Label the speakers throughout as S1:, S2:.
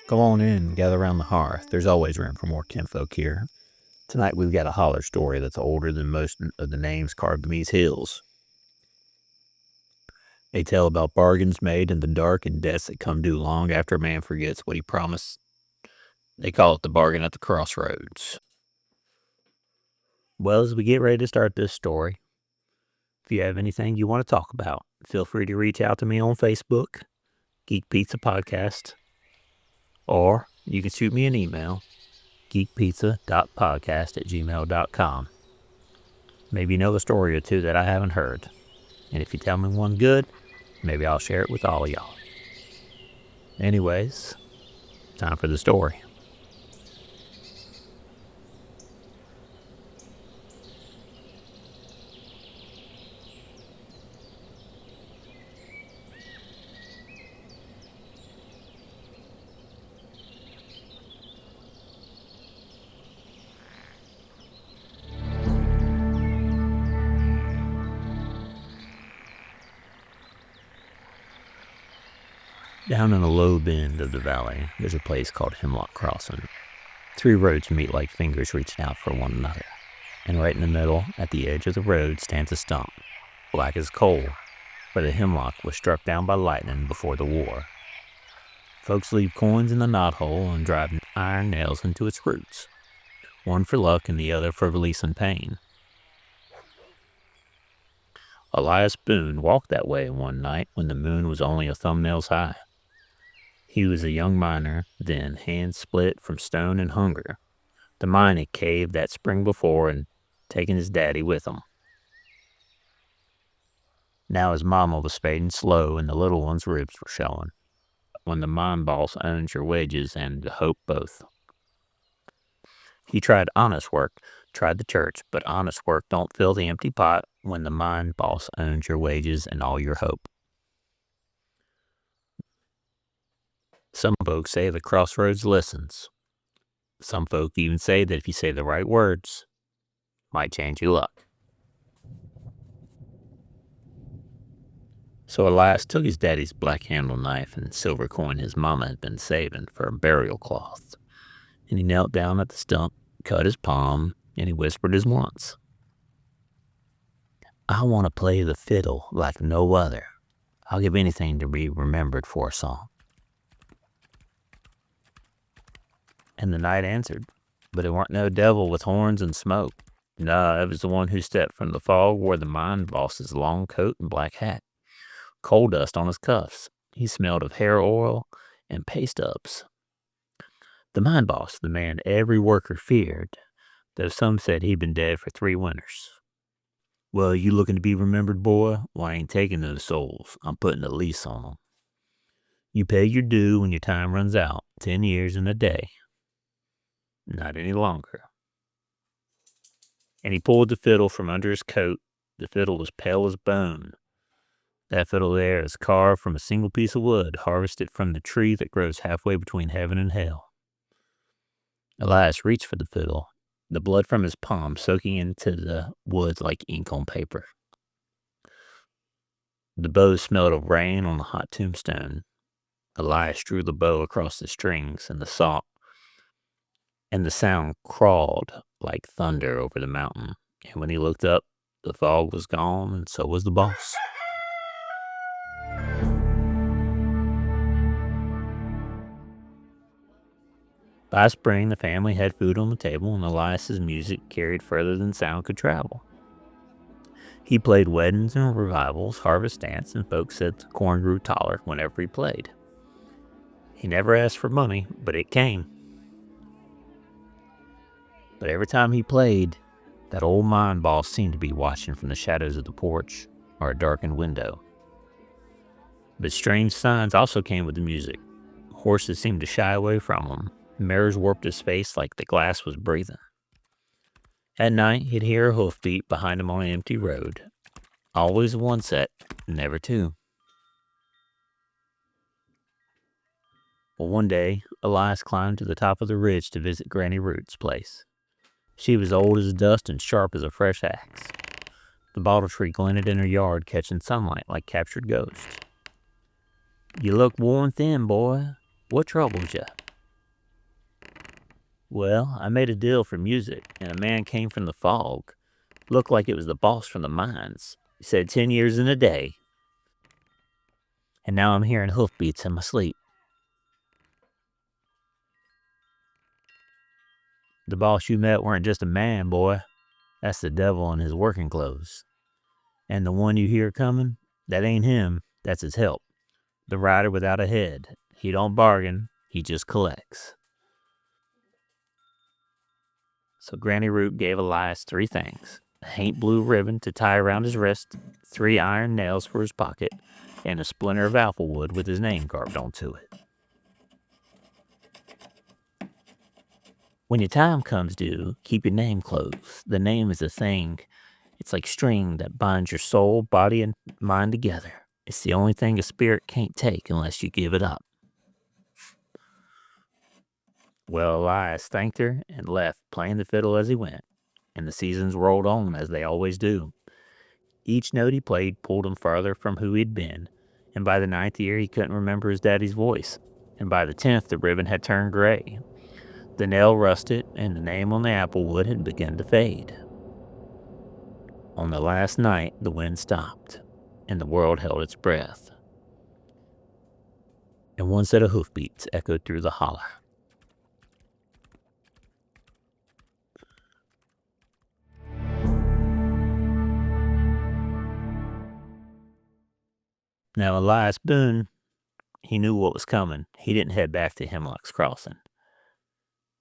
S1: Come on in, gather around the hearth. There's always room for more kinfolk here. Tonight we've got a holler story that's older than most of the names carved in these hills. They tell about bargains made in the dark and debts that come due long after a man forgets what he promised. They call it the bargain at the crossroads. Well, as we get ready to start this story, if you have anything you want to talk about, feel free to reach out to me on Facebook, Geek Pizza Podcast, or you can shoot me an email, geekpizza.podcast@gmail.com. Maybe you know a story or two that I haven't heard, and if you tell me one good, maybe I'll share it with all of y'all. Anyways, time for the story. Down in a low bend of the valley, there's a place called Hemlock Crossing. 3 roads meet like fingers reaching out for one another. And right in the middle, at the edge of the road, stands a stump, black as coal, where the hemlock was struck down by lightning before the war. Folks leave coins in the knothole and drive iron nails into its roots, one for luck and the other for releasing pain. Elias Boone walked that way one night when the moon was only a thumbnail's high. He was a young miner, then, hands split from stone and hunger. The mine had caved that spring before and taken his daddy with him. Now his mama was fading slow and the little one's ribs were showing. When the mine boss owns your wages and the hope both. He tried honest work, tried the church, but honest work don't fill the empty pot when the mine boss owns your wages and all your hope. Some folks say the crossroads listens. Some folk even say that if you say the right words, it might change your luck. So Elias took his daddy's black handle knife and silver coin his mama had been saving for a burial cloth, and he knelt down at the stump, cut his palm, and he whispered his wants. I want to play the fiddle like no other. I'll give anything to be remembered for a song. And the night answered, but it weren't no devil with horns and smoke. Nah, it was the one who stepped from the fog wore the mine boss's long coat and black hat, coal dust on his cuffs. He smelled of hair oil and paste ups. The mine boss, the man every worker feared, though some said he'd been dead for 3 winters. Well, you looking to be remembered, boy? Well, I ain't taking those souls. I'm putting a lease on them. You pay your due when your time runs out, 10 years and a day. Not any longer. And he pulled the fiddle from under his coat. The fiddle was pale as bone. That fiddle there is carved from a single piece of wood, harvested from the tree that grows halfway between heaven and hell. Elias reached for the fiddle, the blood from his palm soaking into the wood like ink on paper. The bow smelled of rain on the hot tombstone. Elias drew the bow across the strings, and the sound crawled like thunder over the mountain. And when he looked up, the fog was gone, and so was the boss. By spring, the family had food on the table, and Elias's music carried further than sound could travel. He played weddings and revivals, harvest dance, and folks said the corn grew taller whenever he played. He never asked for money, but it came. But every time he played, that old mine boss seemed to be watching from the shadows of the porch or a darkened window. But strange signs also came with the music. Horses seemed to shy away from him. Mirrors warped his face like the glass was breathing. At night, he'd hear a hoofbeat behind him on an empty road. Always one set, never 2. Well, one day, Elias climbed to the top of the ridge to visit Granny Root's place. She was old as dust and sharp as a fresh axe. The bottle tree glinted in her yard, catching sunlight like captured ghosts. You look worn thin, boy. What troubles you? Well, I made a deal for music, and a man came from the fog. Looked like it was the boss from the mines. He said 10 years in a day. And now I'm hearing hoofbeats in my sleep. The boss you met weren't just a man, boy. That's the devil in his working clothes. And the one you hear coming, that ain't him, that's his help. The rider without a head. He don't bargain, he just collects. So Granny Root gave Elias 3 things: a haint blue ribbon to tie around his wrist, 3 iron nails for his pocket, and a splinter of apple wood with his name carved onto it. When your time comes due, keep your name close. The name is a thing. It's like string that binds your soul, body, and mind together. It's the only thing a spirit can't take unless you give it up. Well, Elias thanked her and left, playing the fiddle as he went, and the seasons rolled on as they always do. Each note he played pulled him farther from who he'd been, and by the 9th year he couldn't remember his daddy's voice, and by the 10th the ribbon had turned gray. The nail rusted, and the name on the apple wood had begun to fade. On the last night, the wind stopped, and the world held its breath. And one set of hoofbeats echoed through the holler. Now, Elias Boone, he knew what was coming. He didn't head back to Hemlock's Crossing,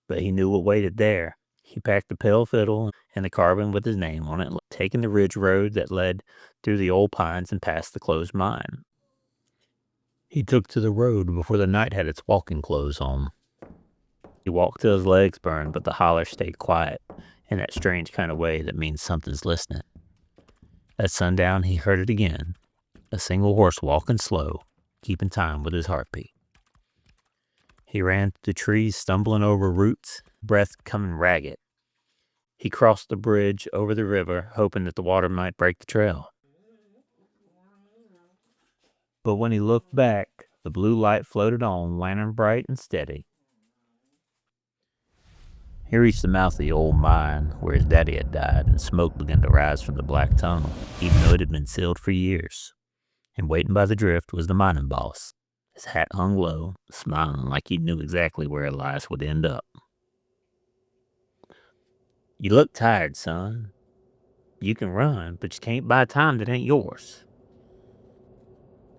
S1: but he knew what waited there. He packed the pale fiddle and the carbine with his name on it, taking the ridge road that led through the old pines and past the closed mine. He took to the road before the night had its walking clothes on. He walked till his legs burned, but the holler stayed quiet, in that strange kind of way that means something's listening. At sundown, he heard it again, a single horse walking slow, keeping time with his heartbeat. He ran through the trees, stumbling over roots, breath coming ragged. He crossed the bridge over the river, hoping that the water might break the trail. But when he looked back, the blue light floated on, lantern bright and steady. He reached the mouth of the old mine where his daddy had died, and smoke began to rise from the black tunnel, even though it had been sealed for years. And waiting by the drift was the mining boss. His hat hung low, smiling like he knew exactly where Elias would end up. "You look tired, son. You can run, but you can't buy time that ain't yours."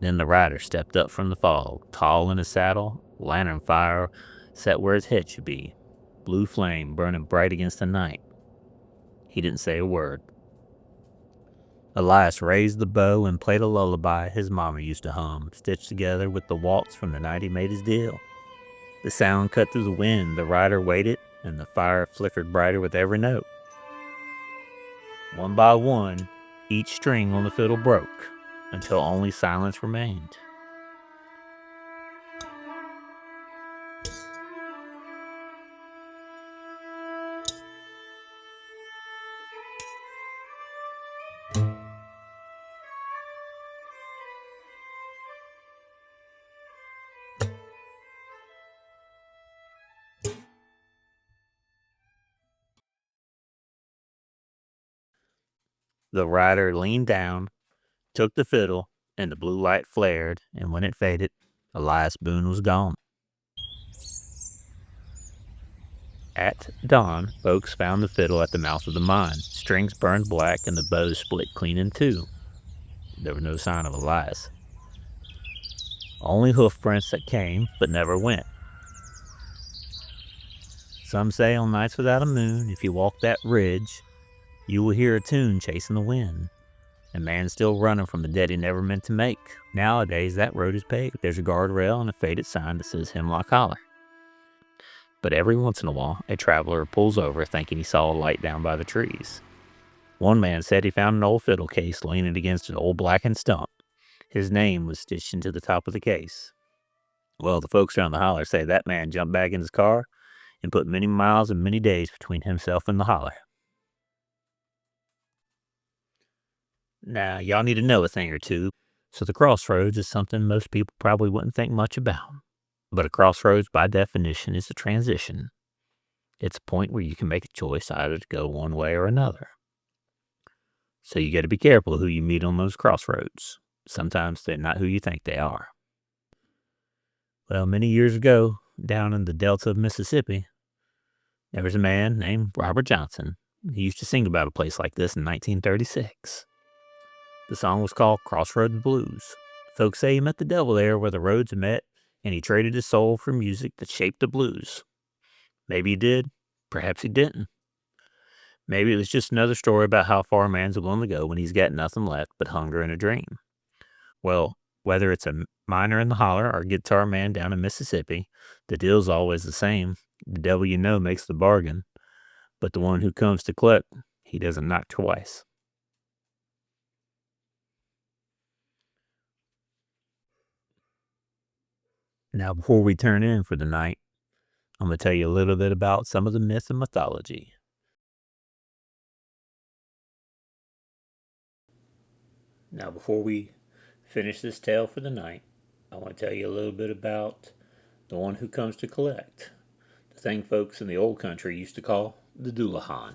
S1: Then the rider stepped up from the fog, tall in his saddle, lantern fire set where his head should be, blue flame burning bright against the night. He didn't say a word. Elias raised the bow and played a lullaby his mama used to hum, stitched together with the waltz from the night he made his deal. The sound cut through the wind, the rider waited, and the fire flickered brighter with every note. One by one, each string on the fiddle broke, until only silence remained. The rider leaned down, took the fiddle, and the blue light flared, and when it faded, Elias Boone was gone. At dawn, folks found the fiddle at the mouth of the mine. Strings burned black and the bow split clean in two. There was no sign of Elias. Only hoof prints that came, but never went. Some say on nights without a moon, if you walk that ridge, you will hear a tune chasing the wind. A man still running from the debt he never meant to make. Nowadays, that road is paved. There's a guardrail and a faded sign that says Hemlock Holler. But every once in a while, a traveler pulls over thinking he saw a light down by the trees. One man said he found an old fiddle case leaning against an old blackened stump. His name was stitched into the top of the case. Well, the folks around the holler say that man jumped back in his car and put many miles and many days between himself and the holler. Now, y'all need to know a thing or two. So the crossroads is something most people probably wouldn't think much about. But a crossroads, by definition, is a transition. It's a point where you can make a choice either to go one way or another. So you got to be careful who you meet on those crossroads. Sometimes they're not who you think they are. Well, many years ago, down in the Delta of Mississippi, there was a man named Robert Johnson. He used to sing about a place like this in 1936. The song was called Crossroads Blues. Folks say he met the devil there where the roads met, and he traded his soul for music that shaped the blues. Maybe he did. Perhaps he didn't. Maybe it was just another story about how far a man's willing to go when he's got nothing left but hunger and a dream. Well, whether it's a miner in the holler or a guitar man down in Mississippi, the deal's always the same. The devil you know makes the bargain, but the one who comes to collect, he doesn't knock twice. Now, before we turn in for the night, I'm going to tell you a little bit about some of the myths and mythology. Now, before we finish this tale for the night, I want to tell you a little bit about the one who comes to collect, the thing folks in the old country used to call the Dullahan.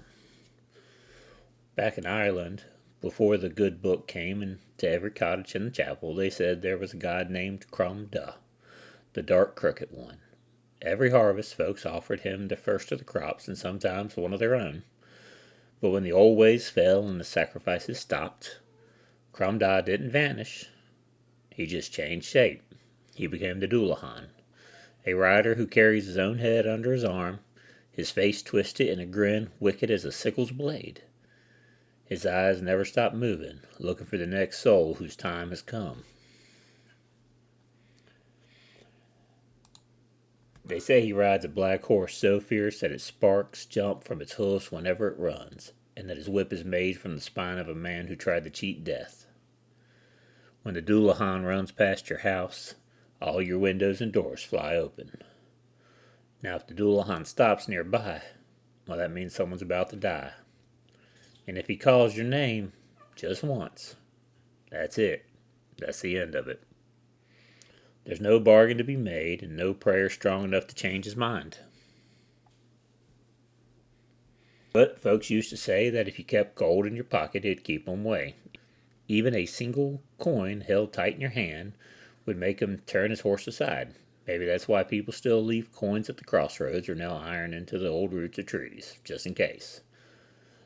S1: Back in Ireland, before the good book came into every cottage in the chapel, they said there was a god named Crom Duh, the dark crooked one. Every harvest, folks offered him the first of the crops and sometimes one of their own. But when the old ways fell and the sacrifices stopped, Crom Duh didn't vanish. He just changed shape. He became the Dullahan, a rider who carries his own head under his arm, his face twisted in a grin wicked as a sickle's blade. His eyes never stop moving, looking for the next soul whose time has come. They say he rides a black horse so fierce that its sparks jump from its hoofs whenever it runs, and that his whip is made from the spine of a man who tried to cheat death. When the Dullahan runs past your house, all your windows and doors fly open. Now, if the Dullahan stops nearby, well, that means someone's about to die. And if he calls your name just once, that's it. That's the end of it. There's no bargain to be made and no prayer strong enough to change his mind. But folks used to say that if you kept gold in your pocket, it'd keep him away. Even a single coin held tight in your hand would make him turn his horse aside. Maybe that's why people still leave coins at the crossroads or nail iron into the old roots of trees, just in case.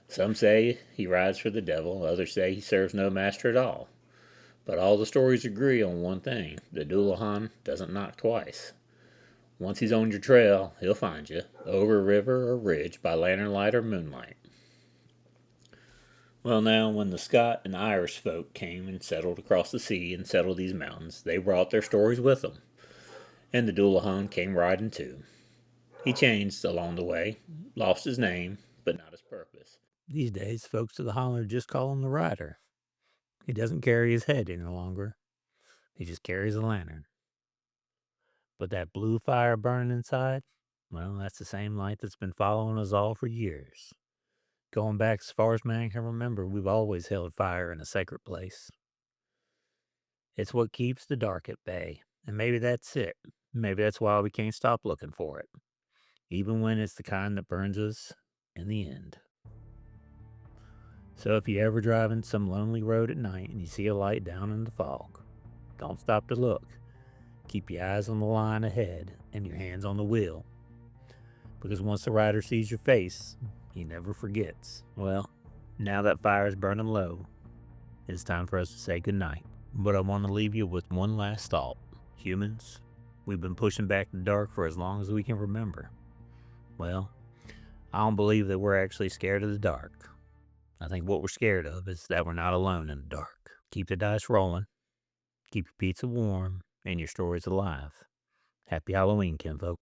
S1: Some say he rides for the devil, others say he serves no master at all. But all the stories agree on one thing: the Dullahan doesn't knock twice. Once he's on your trail, he'll find you, over river or ridge, by lantern light or moonlight. Well, now, when the Scot and Irish folk came and settled across the sea and settled these mountains, they brought their stories with them, and the Dullahan came riding too. He changed along the way, lost his name, but not his purpose. These days, folks of the holler just call him the rider. He doesn't carry his head any longer. He just carries a lantern. But that blue fire burning inside, well, that's the same light that's been following us all for years. Going back as far as man can remember, we've always held fire in a sacred place. It's what keeps the dark at bay, and maybe that's it. Maybe that's why we can't stop looking for it, even when it's the kind that burns us in the end. So if you ever driving some lonely road at night and you see a light down in the fog, don't stop to look. Keep your eyes on the line ahead and your hands on the wheel. Because once the rider sees your face, he never forgets. Well, now that fire is burning low, it's time for us to say goodnight. But I want to leave you with one last thought. Humans, we've been pushing back the dark for as long as we can remember. Well, I don't believe that we're actually scared of the dark. I think what we're scared of is that we're not alone in the dark. Keep the dice rolling, keep your pizza warm, and your stories alive. Happy Halloween, kinfolk.